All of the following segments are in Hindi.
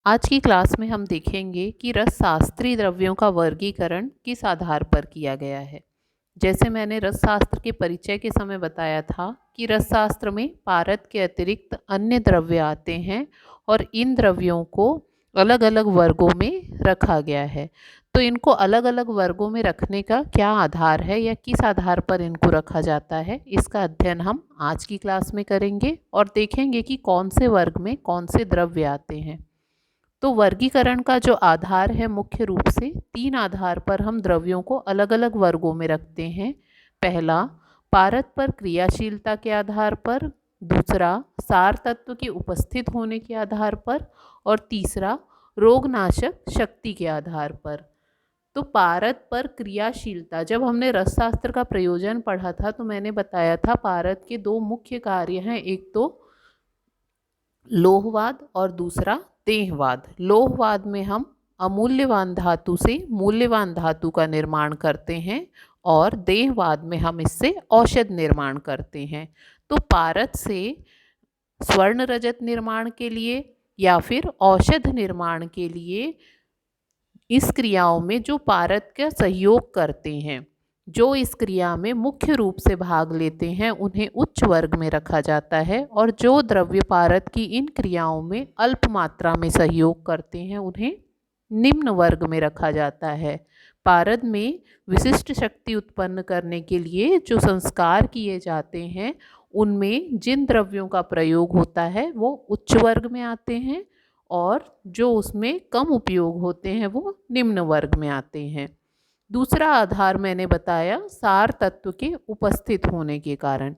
आज की क्लास में हम देखेंगे कि रसशास्त्री द्रव्यों का वर्गीकरण किस आधार पर किया गया है। जैसे मैंने रसशास्त्र के परिचय के समय बताया था कि रसशास्त्र में पारद के अतिरिक्त अन्य द्रव्य आते हैं और इन द्रव्यों को अलग अलग वर्गों में रखा गया है। तो इनको अलग अलग वर्गों में रखने का क्या आधार है या किस आधार पर इनको रखा जाता है, इसका अध्ययन हम आज की क्लास में करेंगे और देखेंगे कि कौन से वर्ग में कौन से द्रव्य आते हैं। तो वर्गीकरण का जो आधार है, मुख्य रूप से तीन आधार पर हम द्रव्यों को अलग अलग वर्गों में रखते हैं। पहला, पारद पर क्रियाशीलता के आधार पर, दूसरा सार तत्व के उपस्थित होने के आधार पर और तीसरा रोगनाशक शक्ति के आधार पर। तो पारद पर क्रियाशीलता, जब हमने रसशास्त्र का प्रयोजन पढ़ा था तो मैंने बताया था पारद के दो मुख्य कार्य हैं, एक तो लोहवाद और दूसरा देहवाद। लोहवाद में हम अमूल्यवान धातु से मूल्यवान धातु का निर्माण करते हैं और देहवाद में हम इससे औषध निर्माण करते हैं। तो पारद से स्वर्ण रजत निर्माण के लिए या फिर औषध निर्माण के लिए इस क्रियाओं में जो पारद का सहयोग करते हैं, जो इस क्रिया में मुख्य रूप से भाग लेते हैं, उन्हें उच्च वर्ग में रखा जाता है और जो द्रव्य पारद की इन क्रियाओं में अल्प मात्रा में सहयोग करते हैं उन्हें निम्न वर्ग में रखा जाता है। पारद में विशिष्ट शक्ति उत्पन्न करने के लिए जो संस्कार किए जाते हैं उनमें जिन द्रव्यों का प्रयोग होता है वो उच्च वर्ग में आते हैं और जो उसमें कम उपयोग होते हैं वो निम्न वर्ग में आते हैं। दूसरा आधार मैंने बताया सार तत्व के उपस्थित होने के कारण।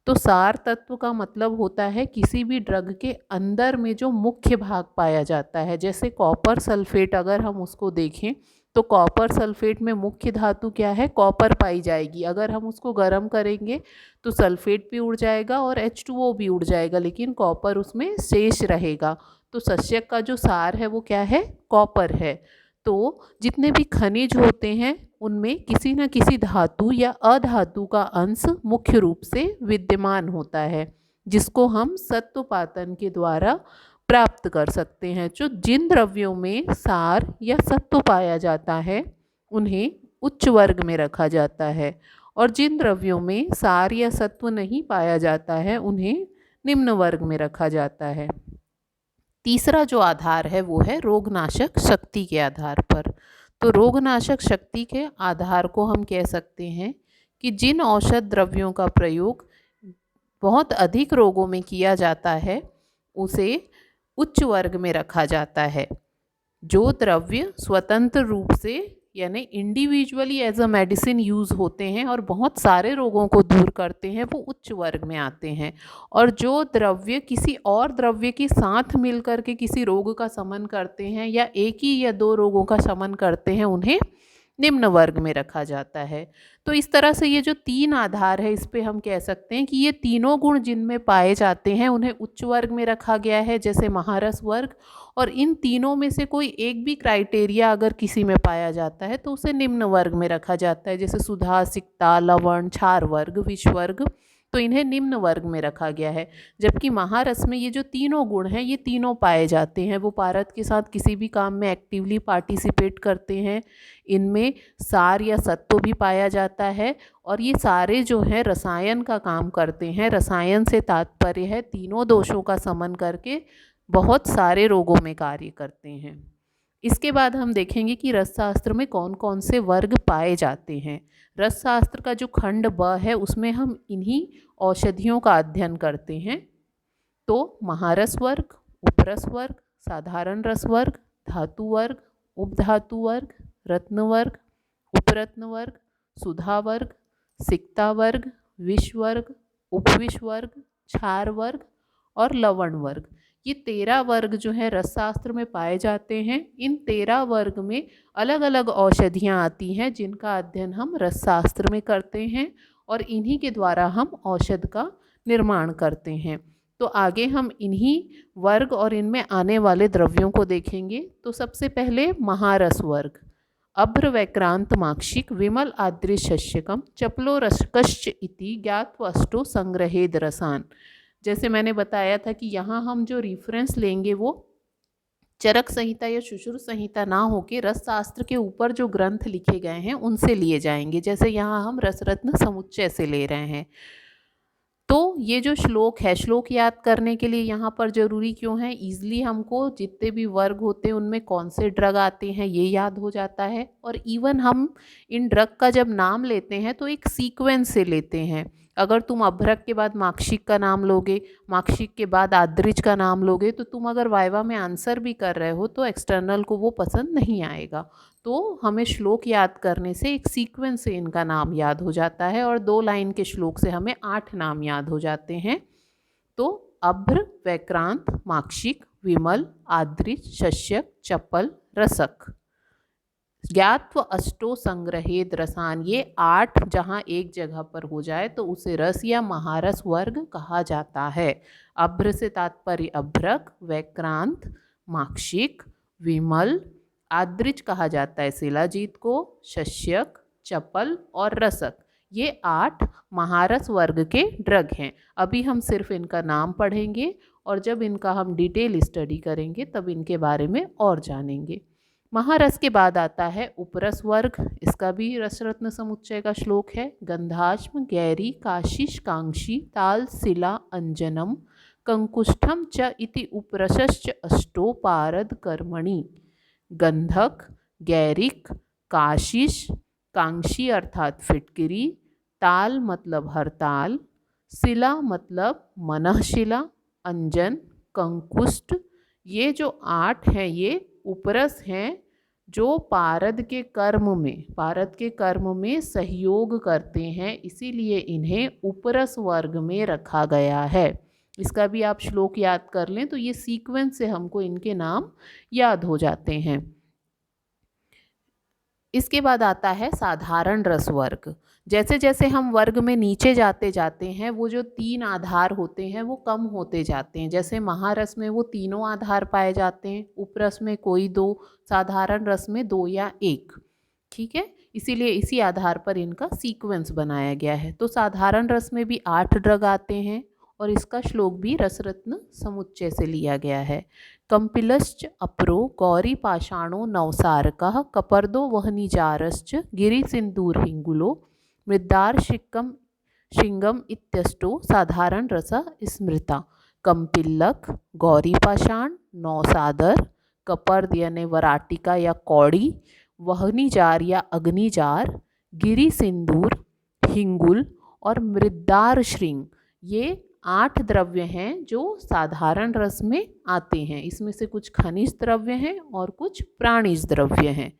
तो सार तत्व का मतलब होता है किसी भी ड्रग के अंदर में जो मुख्य भाग पाया जाता है। जैसे कॉपर सल्फेट, अगर हम उसको देखें तो कॉपर सल्फेट में मुख्य धातु क्या है, कॉपर पाई जाएगी। अगर हम उसको गर्म करेंगे तो सल्फेट भी उड़ जाएगा और H2O भी उड़ जाएगा, लेकिन कॉपर उसमें शेष रहेगा। तो शस्यक का जो सार है वो क्या है, कॉपर है। तो जितने भी खनिज होते हैं उनमें किसी न किसी धातु या अधातु का अंश मुख्य रूप से विद्यमान होता है, जिसको हम सत्वपातन के द्वारा प्राप्त कर सकते हैं। जो जिन द्रव्यों में सार या सत्व पाया जाता है उन्हें उच्च वर्ग में रखा जाता है और जिन द्रव्यों में सार या सत्व नहीं पाया जाता है उन्हें निम्न वर्ग में रखा जाता है। तीसरा जो आधार है वो है रोगनाशक शक्ति के आधार पर। तो रोगनाशक शक्ति के आधार को हम कह सकते हैं कि जिन औषध द्रव्यों का प्रयोग बहुत अधिक रोगों में किया जाता है उसे उच्च वर्ग में रखा जाता है। जो द्रव्य स्वतंत्र रूप से यानी individually as a medicine use होते हैं और बहुत सारे रोगों को दूर करते हैं वो उच्च वर्ग में आते हैं। और जो द्रव्य किसी और द्रव्य के साथ मिलकर के किसी रोग का शमन करते हैं या एक ही या दो रोगों का शमन करते हैं उन्हें निम्न वर्ग में रखा जाता है। तो इस तरह से ये जो तीन आधार है इस पे हम कह सकते हैं कि ये तीनों गुण जिनमें पाए जाते हैं उन्हें उच्च वर्ग में रखा गया है, जैसे महारस वर्ग। और इन तीनों में से कोई एक भी क्राइटेरिया अगर किसी में पाया जाता है तो उसे निम्न वर्ग में रखा जाता है, जैसे सुधा, सिक्ता, लवण, क्षार वर्ग, विष वर्ग। तो इन्हें निम्न वर्ग में रखा गया है। जबकि महारस में ये जो तीनों गुण हैं ये तीनों पाए जाते हैं, वो पारद के साथ किसी भी काम में एक्टिवली पार्टिसिपेट करते हैं। इनमें सार या सत्व भी पाया जाता है और ये सारे जो हैं रसायन का काम करते हैं। रसायन से तात्पर्य है तीनों दोषों का समन करके बहुत सारे रोगों में कार्य करते हैं। इसके बाद हम देखेंगे कि रसशास्त्र में कौन कौन से वर्ग पाए जाते हैं। रसशास्त्र का जो खंड ब है उसमें हम इन्हीं औषधियों का अध्ययन करते हैं। तो महारस वर्ग, उपरस वर्ग, साधारण रस वर्ग, धातु वर्ग, उपधातु वर्ग, रत्न वर्ग, उपरत्न वर्ग, सुधा वर्ग, सिक्ता वर्ग, विष वर्ग, उपविष वर्ग, क्षार वर्ग और लवण वर्ग। ये 13 वर्ग जो है रसशास्त्र में पाए जाते हैं। इन 13 वर्ग में अलग अलग औषधियाँ आती हैं जिनका अध्ययन हम रसशास्त्र में करते हैं और इन्हीं के द्वारा हम औषध का निर्माण करते हैं। तो आगे हम इन्हीं वर्ग और इनमें आने वाले द्रव्यों को देखेंगे। तो सबसे पहले महारस वर्ग। अभ्र वैक्रांत माक्षिक विमल आद्रिशस्यकम चपलो रसकश्च इति ज्ञात्वष्टो संग्रहेद रसान। जैसे मैंने बताया था कि यहाँ हम जो रेफरेंस लेंगे वो चरक संहिता या शुश्रुत संहिता ना होके रस शास्त्र के ऊपर जो ग्रंथ लिखे गए हैं उनसे लिए जाएंगे। जैसे यहाँ हम रसरत्न समुच्चय से ले रहे हैं। तो ये जो श्लोक है, श्लोक याद करने के लिए यहाँ पर ज़रूरी क्यों है, ईज़िली हमको जितने भी वर्ग होते हैं उनमें कौन से ड्रग आते हैं ये याद हो जाता है। और इवन हम इन ड्रग का जब नाम लेते हैं तो एक सीक्वेंस से लेते हैं। अगर तुम अभ्रक के बाद माक्षिक का नाम लोगे, माक्षिक के बाद आद्रिज का नाम लोगे, तो तुम अगर वाइवा में आंसर भी कर रहे हो तो एक्सटर्नल को वो पसंद नहीं आएगा। तो हमें श्लोक याद करने से एक सीक्वेंस से इनका नाम याद हो जाता है और 2 लाइन के श्लोक से हमें 8 नाम याद हो जाते हैं। तो अभ्र, वैक्रांत, माक्षिक, विमल, आद्रिज, शस्यक, चपल, रसक। ज्ञात्व अष्टो संग्रहेद रसान, ये 8 जहाँ एक जगह पर हो जाए तो उसे रस या महारस वर्ग कहा जाता है। अभ्र से तात्पर्य अभ्रक, वैक्रांत, माक्षिक, विमल, आद्रिज कहा जाता है शिलाजीत को, शस्यक, चपल और रसक। ये 8 महारस वर्ग के ड्रग हैं। अभी हम सिर्फ इनका नाम पढ़ेंगे और जब इनका हम डिटेल स्टडी करेंगे तब इनके बारे में और जानेंगे। महारस के बाद आता है उपरस वर्ग, इसका भी रसरत्न समुच्चय का श्लोक है। गंधाश्म, गैरी, काशिश, कांक्षी, ताल, शिला, अंजनम, कंकुष्ठम च इति उपरसश्च अष्टो पारद कर्मणि। गंधक, गैरिक, काशिश, कांक्षी अर्थात फिटकिरी, ताल मतलब हरताल, शिला मतलब मनःशिला, अंजन, कंकुष्ठ, ये जो 8 हैं ये उपरस हैं जो पारद के कर्म में सहयोग करते हैं, इसीलिए इन्हें उपरस वर्ग में रखा गया है। इसका भी आप श्लोक याद कर लें तो ये सीक्वेंस से हमको इनके नाम याद हो जाते हैं। इसके बाद आता है साधारण रस वर्ग। जैसे जैसे हम वर्ग में नीचे जाते जाते हैं वो जो 3 आधार होते हैं वो कम होते जाते हैं। जैसे महारस में वो तीनों आधार पाए जाते हैं, उपरस में कोई 2, साधारण रस में 2 या 1। ठीक है, इसीलिए इसी आधार पर इनका सीक्वेंस बनाया गया है। तो साधारण रस में भी 8 ड्रग आते हैं और इसका श्लोक भी रसरत्न समुच्चय से लिया गया है। कंपिलश्च अपरो गौरी पाषाणो नवसारकः कपर्दो वह्निजारश्च गिरिसिन्दूरहिङ्गुलो मृद्दार शिंगम इत्यष्टो साधारण रस स्मृता। कंपिल्लक, गौरी पाषाण, नौसादर, कपर्द यानी वराटिका या कौड़ी, वह्निजार या अग्निजार, गिरि सिंदूर, हिंगुल और मृद्दार श्रृंग, ये 8 द्रव्य हैं जो साधारण रस में आते हैं। इसमें से कुछ खनिज द्रव्य हैं और कुछ प्राणिज द्रव्य हैं।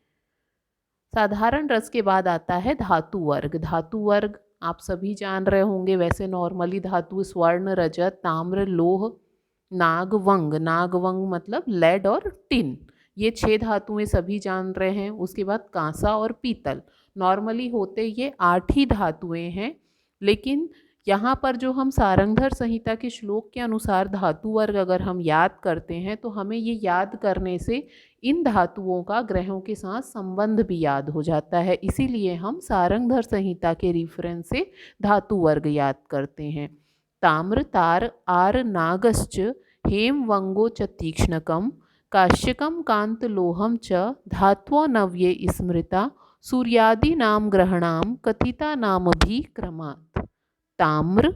साधारण रस के बाद आता है धातु वर्ग। धातु वर्ग आप सभी जान रहे होंगे, वैसे नॉर्मली धातु स्वर्ण, रजत, ताम्र, लोह, नागवंग, नागवंग मतलब लेड और टिन, ये 6 धातुएं सभी जान रहे हैं। उसके बाद कांसा और पीतल। नॉर्मली होते ये 8 ही धातुएं हैं, लेकिन यहाँ पर जो हम सारंगधर संहिता के श्लोक के अनुसार धातु वर्ग अगर हम याद करते हैं तो हमें ये याद करने से इन धातुओं का ग्रहों के साथ संबंध भी याद हो जाता है। इसीलिए हम सारंगधर संहिता के रेफरेंस से धातु वर्ग याद करते हैं। ताम्र, तार, आर, नागश्च, हेम, वंगो च तीक्ष्णकम, काश्यकम, कांत, लोहम च धात्वो नव्ये स्मृता सूर्यादि नाम ग्रहणाम कथिता नाम भी क्रमात्। ताम्र,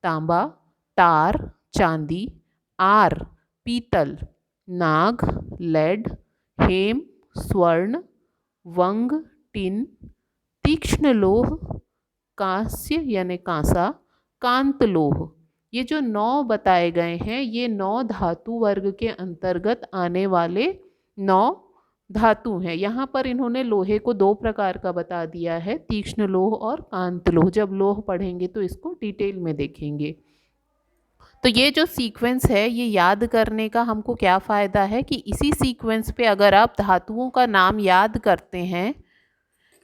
तांबा, तार, चांदी, आर, पीतल, नाग, लेड, हेम, स्वर्ण, वंग, टिन, तीक्ष्ण लोह, कांस्य यानी कांसा, कांत लोह, ये जो 9 बताए गए हैं ये 9 धातु वर्ग के अंतर्गत आने वाले 9 धातु हैं। यहाँ पर इन्होंने लोहे को 2 प्रकार का बता दिया है, तीक्ष्ण लोह और कांत लोह। जब लोह पढ़ेंगे तो इसको डिटेल में देखेंगे। तो ये जो सीक्वेंस है ये याद करने का हमको क्या फ़ायदा है कि इसी सीक्वेंस पे अगर आप धातुओं का नाम याद करते हैं,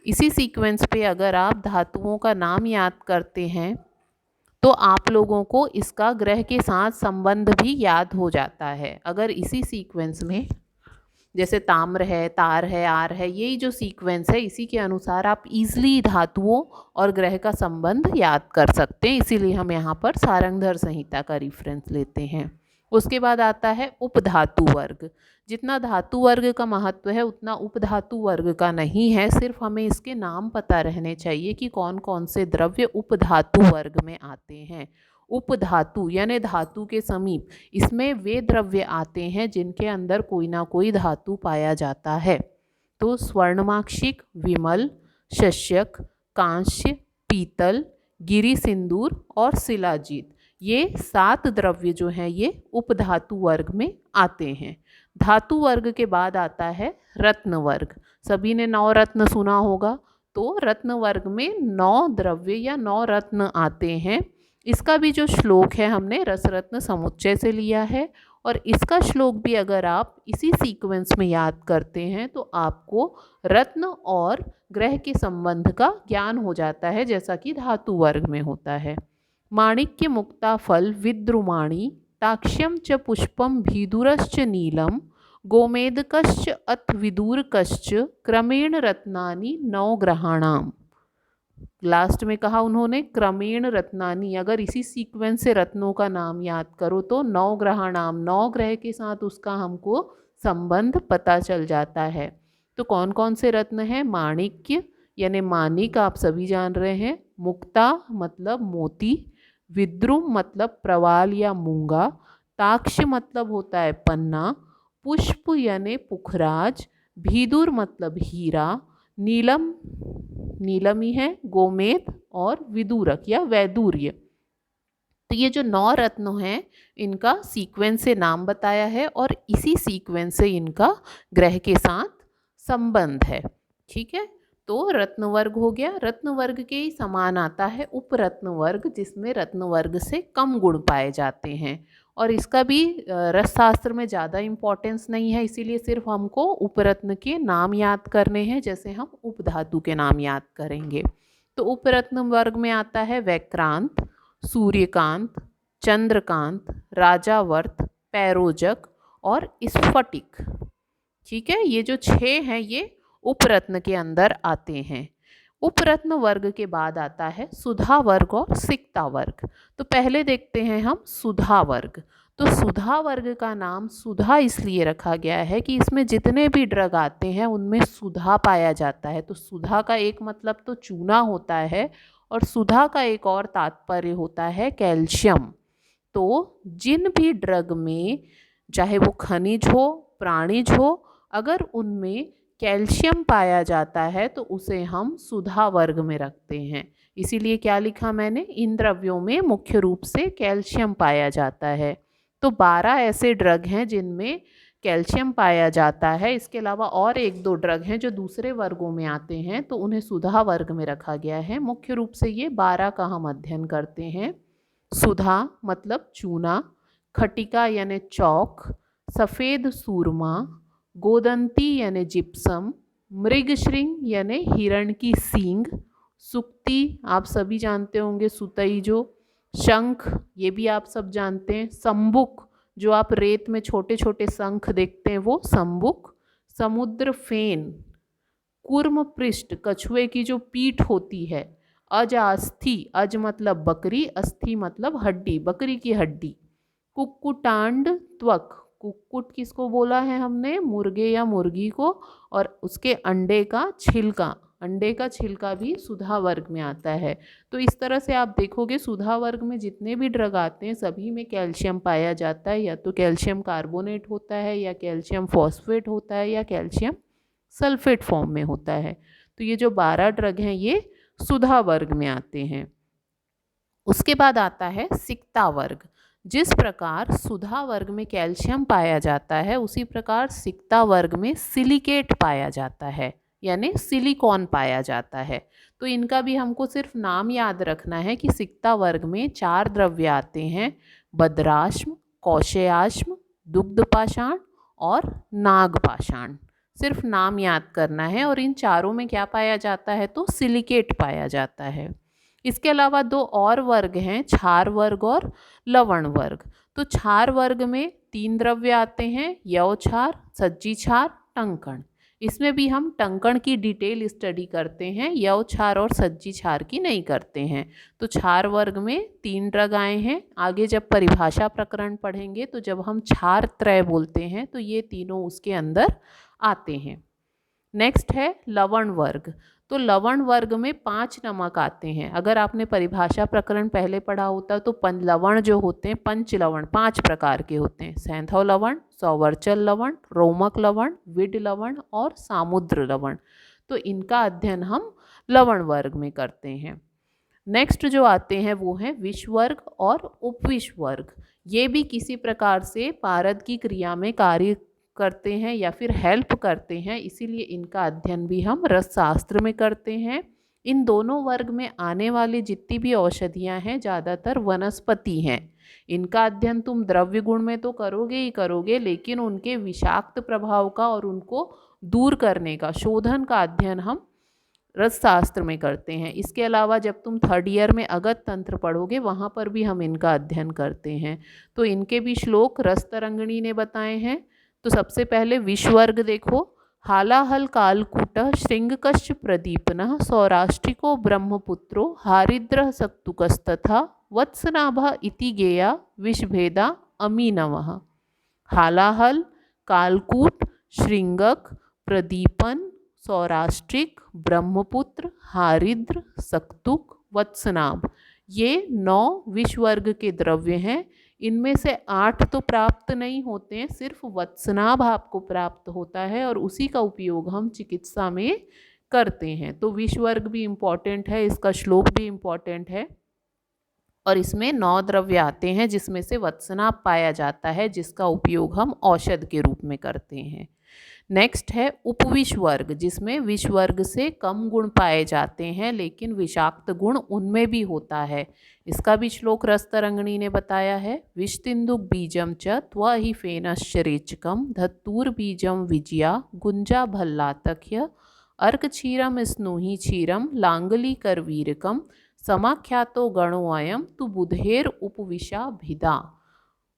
इसी सीक्वेंस पे अगर आप धातुओं का नाम याद करते हैं तो आप लोगों को इसका ग्रह के साथ संबंध भी याद हो जाता है। अगर इसी सीक्वेंस में जैसे ताम्र है, तार है, आर है, यही जो सीक्वेंस है इसी के अनुसार आप इजीली धातुओं और ग्रह का संबंध याद कर सकते हैं। इसीलिए हम यहाँ पर सारंगधर संहिता का रेफरेंस लेते हैं। उसके बाद आता है उपधातु वर्ग। जितना धातु वर्ग का महत्व है उतना उपधातु वर्ग का नहीं है, सिर्फ हमें इसके नाम पता रहने चाहिए कि कौन कौन से द्रव्य उपधातु वर्ग में आते हैं। उपधातु यानी धातु के समीप, इसमें वे द्रव्य आते हैं जिनके अंदर कोई ना कोई धातु पाया जाता है। तो स्वर्णमाक्षिक, विमल, शस्यक, कांस्य, पीतल, गिरि सिंदूर और शिलाजीत, ये 7 द्रव्य जो हैं ये उपधातु वर्ग में आते हैं। धातु वर्ग के बाद आता है रत्न वर्ग। सभी ने 9 रत्न सुना होगा, तो रत्न वर्ग में 9 द्रव्य या 9 रत्न आते हैं। इसका भी जो श्लोक है हमने रसरत्न समुच्चय से लिया है, और इसका श्लोक भी अगर आप इसी सीक्वेंस में याद करते हैं तो आपको रत्न और ग्रह के संबंध का ज्ञान हो जाता है, जैसा कि धातु वर्ग में होता है। माणिक्य मुक्ता फल विद्रुमाणी, ताक्ष्यम च पुष्पम भीदुरश्च नीलम, गोमेदकश्च अथ विदूरकश्च, क्रमेण रत्नानि 9 ग्रहाणाम। लास्ट में कहा उन्होंने क्रमेण रत्नानि, अगर इसी सीक्वेंस से रत्नों का नाम याद करो तो 9 ग्रहाणाम, 9 ग्रह के साथ उसका हमको संबंध पता चल जाता है। तो कौन कौन से रत्न हैं? माणिक्य यानी मानिक, आप सभी जान रहे हैं। मुक्ता मतलब मोती, विद्रुम मतलब प्रवाल या मूंगा, ताक्ष मतलब होता है पन्ना, पुष्प यानी पुखराज, भीदुर मतलब हीरा, नीलम नीलम ही है, गोमेद और विदूरक या वैदूर्य। तो ये जो 9 रत्न हैं इनका सीक्वेंस से नाम बताया है और इसी सीक्वेंस से इनका ग्रह के साथ संबंध है। ठीक है, तो रत्न वर्ग हो गया। रत्न वर्ग के ही समान आता है उपरत्न वर्ग, जिसमें रत्न वर्ग से कम गुण पाए जाते हैं, और इसका भी रसशास्त्र में ज़्यादा इम्पोर्टेंस नहीं है, इसीलिए सिर्फ हमको उपरत्न के नाम याद करने हैं, जैसे हम उपधातु के नाम याद करेंगे। तो उपरत्न वर्ग में आता है वैक्रांत, सूर्यकांत, चंद्रकांत, राजावर्त, पैरोजक और स्फटिक। ठीक है, ये जो 6 हैं ये उपरत्न के अंदर आते हैं। उपरत्न वर्ग के बाद आता है सुधा वर्ग और सिक्ता वर्ग। तो पहले देखते हैं हम सुधा वर्ग। तो सुधा वर्ग का नाम सुधा इसलिए रखा गया है कि इसमें जितने भी ड्रग आते हैं उनमें सुधा पाया जाता है। तो सुधा का एक मतलब तो चूना होता है, और सुधा का एक और तात्पर्य होता है कैल्शियम। तो जिन भी ड्रग में, चाहे वो खनिज हो, प्राणिज हो, अगर उनमें कैल्शियम पाया जाता है तो उसे हम सुधा वर्ग में रखते हैं। इसीलिए क्या लिखा मैंने, इन द्रव्यों में मुख्य रूप से कैल्शियम पाया जाता है। तो 12 ऐसे ड्रग हैं जिनमें कैल्शियम पाया जाता है। इसके अलावा और 1-2 ड्रग हैं जो दूसरे वर्गों में आते हैं, तो उन्हें सुधा वर्ग में रखा गया है। मुख्य रूप से ये 12 का हम अध्ययन करते हैं। सुधा मतलब चूना, खटिका यानी चौक, सफ़ेद सूरमा, गोदंती यानी जिप्सम, मृगश्रृंग यानी हिरण की सींग, सुक्ति आप सभी जानते होंगे, सुतई जो, शंख ये भी आप सब जानते हैं, संबुक जो आप रेत में छोटे छोटे शंख देखते हैं वो संबुक, समुद्र फेन, कूर्म पृष्ठ कछुए की जो पीठ होती है, अज अस्थि, अज मतलब बकरी, अस्थि मतलब हड्डी, बकरी की हड्डी, कुक्कुटांड त्वक, कुक्कुट किसको बोला है हमने, मुर्गे या मुर्गी को, और उसके अंडे का छिलका, अंडे का छिलका भी सुधा वर्ग में आता है। तो इस तरह से आप देखोगे सुधा वर्ग में जितने भी ड्रग आते हैं सभी में कैल्शियम पाया जाता है, या तो कैल्शियम कार्बोनेट होता है, या कैल्शियम फॉस्फेट होता है, या कैल्शियम सल्फेट फॉर्म में होता है। तो ये जो 12 ड्रग हैं ये सुधा वर्ग में आते हैं। उसके बाद आता है सिक्ता वर्ग। जिस प्रकार सुधा वर्ग में कैल्शियम पाया जाता है उसी प्रकार सिक्ता वर्ग में सिलिकेट पाया जाता है, यानी सिलिकॉन पाया जाता है। तो इनका भी हमको सिर्फ नाम याद रखना है कि सिक्ता वर्ग में 4 द्रव्य आते हैं, बद्राश्म, कौशेयाश्म, दुग्धपाषाण और नागपाषाण। सिर्फ नाम याद करना है, और इन चारों में क्या पाया जाता है, तो सिलिकेट पाया जाता है। इसके अलावा 2 और वर्ग हैं, क्षार वर्ग और लवण वर्ग। तो क्षार वर्ग में 3 द्रव्य आते हैं, यव क्षार, सज्जी क्षार, टंकण। इसमें भी हम टंकण की डिटेल स्टडी करते हैं, यव क्षार और सज्जी क्षार की नहीं करते हैं। तो क्षार वर्ग में 3 ड्रग आए हैं। आगे जब परिभाषा प्रकरण पढ़ेंगे तो जब हम क्षार त्रय बोलते हैं तो ये तीनों उसके अंदर आते हैं। नेक्स्ट है लवण वर्ग। तो लवण वर्ग में 5 नमक आते हैं। अगर आपने परिभाषा प्रकरण पहले पढ़ा होता तो लवण जो होते हैं, पंच लवण 5 प्रकार के होते हैं। सैंधव लवण, सौवर्चल लवण, रोमक लवण, विड लवण और सामुद्र लवण। तो इनका अध्ययन हम लवण वर्ग में करते हैं। नेक्स्ट जो आते हैं वो हैं विष वर्ग और उपविष वर्ग। ये भी किसी प्रकार से पारद की क्रिया में कार्य करते हैं या फिर हेल्प करते हैं, इसीलिए इनका अध्ययन भी हम रसशास्त्र में करते हैं। इन दोनों वर्ग में आने वाली जितनी भी औषधियाँ हैं ज़्यादातर वनस्पति हैं। इनका अध्ययन तुम द्रव्य गुण में तो करोगे ही करोगे, लेकिन उनके विषाक्त प्रभाव का और उनको दूर करने का, शोधन का अध्ययन हम रसशास्त्र में करते हैं। इसके अलावा जब तुम 3rd ईयर में अगत तंत्र पढ़ोगे वहाँ पर भी हम इनका अध्ययन करते हैं। तो इनके भी श्लोक रसतरंगिणी ने बताए हैं। तो सबसे पहले विष वर्ग देखो। हालाहल कालकूट श्रृंगकश्च प्रदीपनः सौराष्ट्रिको ब्रह्मपुत्रो हारिद्र सक्तुकस्तथा वत्सनाभ इति गेया विषभेदा अमीनवः। हालाहल, कालकूट, श्रृंगक, प्रदीपन, सौराष्ट्रिक, ब्रह्मपुत्र, हारिद्र, सक्तुक, वत्सनाभ, ये 9 विष वर्ग के द्रव्य हैं। इनमें से 8 तो प्राप्त नहीं होते हैं, सिर्फ वत्सनाभ आपको प्राप्त होता है और उसी का उपयोग हम चिकित्सा में करते हैं। तो विष वर्ग भी इम्पॉर्टेंट है, इसका श्लोक भी इम्पॉर्टेंट है और इसमें 9 द्रव्य आते हैं जिसमें से वत्सनाभ पाया जाता है, जिसका उपयोग हम औषध के रूप में करते हैं। नेक्स्ट है उपविष वर्ग, जिसमें विष वर्ग से कम गुण पाए जाते हैं लेकिन विषाक्त गुण उनमें भी होता है। इसका भी श्लोक रसतरंगिणी ने बताया है। विषतिन्दुक बीजम च त्वहि फेनश्च रेचकम धत्तूर बीजम विजया गुंजा भल्लातक्य अर्क क्षीरम स्नूहि क्षीरम लांगली करवीरकम समाख्यातो गणोऽयं तु बुधेर उपविशा भिदा।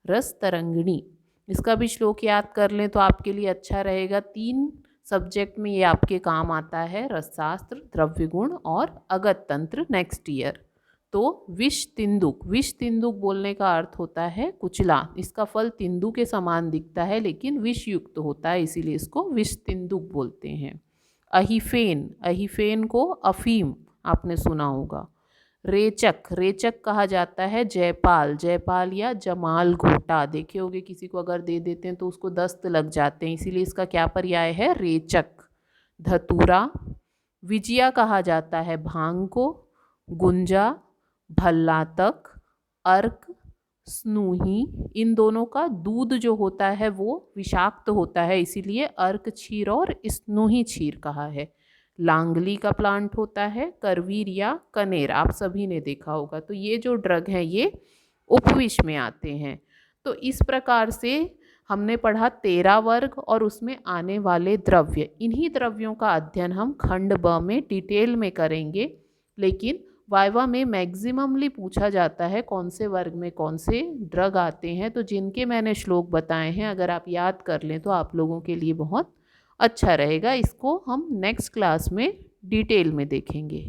रसतरंगिणी, इसका भी श्लोक याद कर लें तो आपके लिए अच्छा रहेगा। 3 सब्जेक्ट में ये आपके काम आता है, रसशास्त्र, द्रव्य गुण और अगत तंत्र नेक्स्ट ईयर। तो विष तिंदुक, विष तिंदुक बोलने का अर्थ होता है कुचला। इसका फल तिंदु के समान दिखता है लेकिन विष युक्त होता है, इसीलिए इसको विष तिंदुक बोलते हैं। अहिफेन, अहिफेन को अफीम आपने सुना होगा। रेचक, रेचक कहा जाता है जयपाल, जयपाल या जमाल घोटा। देखे होगे किसी को अगर दे देते हैं तो उसको दस्त लग जाते हैं, इसीलिए इसका क्या पर्याय है, रेचक। धतूरा, विजया कहा जाता है भांग को। गुंजा, भल्लातक, अर्क, स्नूही, इन दोनों का दूध जो होता है वो विषाक्त होता है, इसीलिए अर्क क्षीर और स्नूही क्षीर कहा है। लांगली का प्लांट होता है। करवीर या कनेर आप सभी ने देखा होगा। तो ये जो ड्रग हैं ये उपविष में आते हैं। तो इस प्रकार से हमने पढ़ा 13 वर्ग और उसमें आने वाले द्रव्य। इन्हीं द्रव्यों का अध्ययन हम खंड ब में डिटेल में करेंगे, लेकिन वाइवा में मैक्सिममली पूछा जाता है कौन से वर्ग में कौन से ड्रग आते हैं। तो जिनके मैंने श्लोक बताए हैं अगर आप याद कर लें तो आप लोगों के लिए बहुत अच्छा रहेगा। इसको हम नेक्स्ट क्लास में डिटेल में देखेंगे।